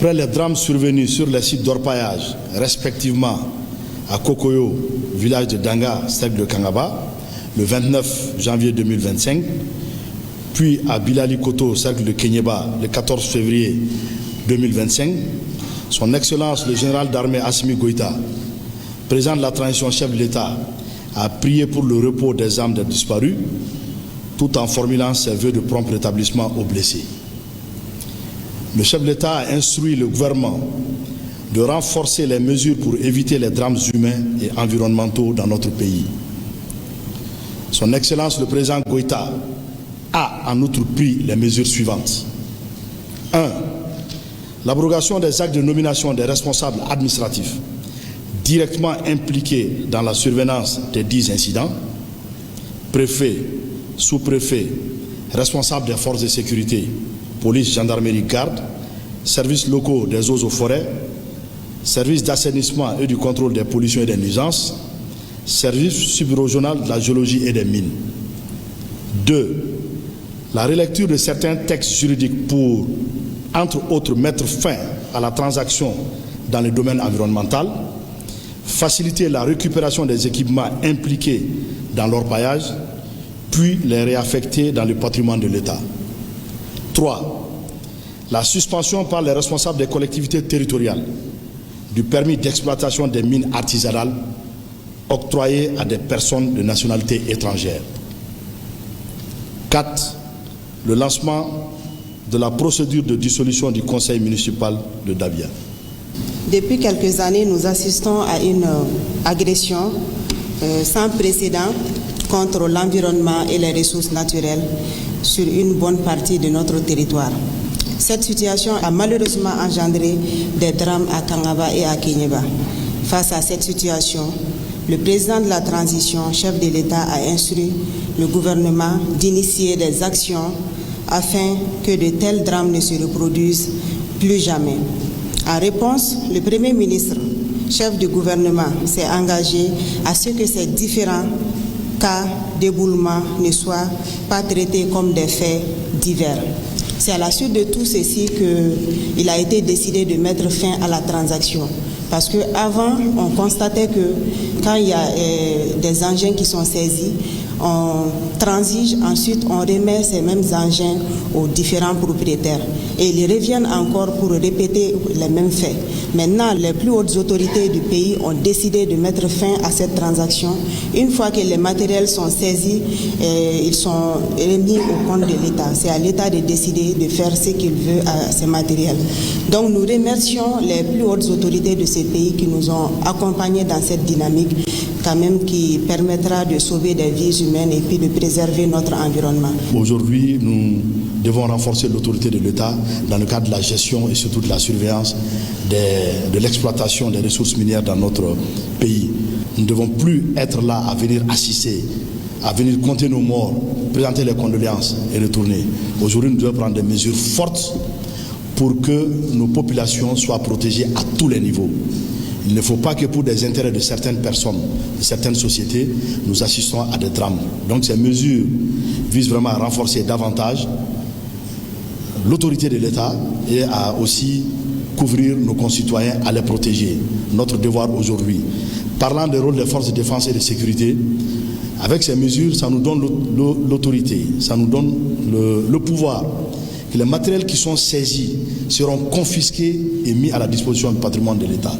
Après les drames survenus sur les sites d'orpaillage, respectivement à Kokoyo, village de Danga, cercle de Kangaba, le 29 janvier 2025, puis à Bilali Koto, cercle de Kenyeba, le 14 février 2025, son Excellence le général d'armée Assimi Goïta, président de la transition chef de l'État, a prié pour le repos des âmes des disparus, tout en formulant ses vœux de prompt rétablissement aux blessés. Le chef de l'État a instruit le gouvernement de renforcer les mesures pour éviter les drames humains et environnementaux dans notre pays. Son Excellence le président Goïta a en outre pris les mesures suivantes. 1. L'abrogation des actes de nomination des responsables administratifs directement impliqués dans la survenance des 10 incidents, préfets, sous-préfets, responsables des forces de sécurité, police, gendarmerie, garde, services locaux des eaux et forêts, services d'assainissement et du contrôle des pollutions et des nuisances, service subrégional de la géologie et des mines. 2. La relecture de certains textes juridiques pour, entre autres, mettre fin à la transaction dans le domaine environnemental, faciliter la récupération des équipements impliqués dans l'orpaillage, puis les réaffecter dans le patrimoine de l'État. 3. La suspension par les responsables des collectivités territoriales du permis d'exploitation des mines artisanales octroyées à des personnes de nationalité étrangère. 4. Le lancement de la procédure de dissolution du conseil municipal de Dabia. Depuis quelques années, nous assistons à une agression sans précédent contre l'environnement et les ressources naturelles sur une bonne partie de notre territoire. Cette situation a malheureusement engendré des drames à Kangaba et à Kenyeba. Face à cette situation, le président de la transition, chef de l'État, a instruit le gouvernement d'initier des actions afin que de tels drames ne se reproduisent plus jamais. En réponse, le Premier ministre, chef du gouvernement, s'est engagé à ce que ces différents cas d'éboulement ne soient pas traités comme des faits divers. C'est à la suite de tout ceci qu'il a été décidé de mettre fin à la transaction. Parce qu'avant, on constatait que quand il y a des engins qui sont saisis, on transige, ensuite on remet ces mêmes engins aux différents propriétaires. Et ils reviennent encore pour répéter les mêmes faits. Maintenant, les plus hautes autorités du pays ont décidé de mettre fin à cette transaction. Une fois que les matériels sont saisis, ils sont remis au compte de l'État. C'est à l'État de décider de faire ce qu'il veut à ces matériels. Donc nous remercions les plus hautes autorités de ces pays qui nous ont accompagnés dans cette dynamique, quand même qui permettra de sauver des vies humaines et puis de préserver notre environnement. Aujourd'hui, nous devons renforcer l'autorité de l'État dans le cadre de la gestion et surtout de la surveillance de l'exploitation des ressources minières dans notre pays. Nous ne devons plus être là à venir assister, à venir compter nos morts, présenter les condoléances et retourner. Aujourd'hui, nous devons prendre des mesures fortes pour que nos populations soient protégées à tous les niveaux. Il ne faut pas que pour des intérêts de certaines personnes, de certaines sociétés, nous assistons à des drames. Donc ces mesures visent vraiment à renforcer davantage l'autorité de l'État et à aussi couvrir nos concitoyens, à les protéger. Notre devoir aujourd'hui. Parlant des rôles des forces de défense et de sécurité, avec ces mesures, ça nous donne l'autorité, ça nous donne le pouvoir. Que les matériels qui sont saisis seront confisqués et mis à la disposition du patrimoine de l'État.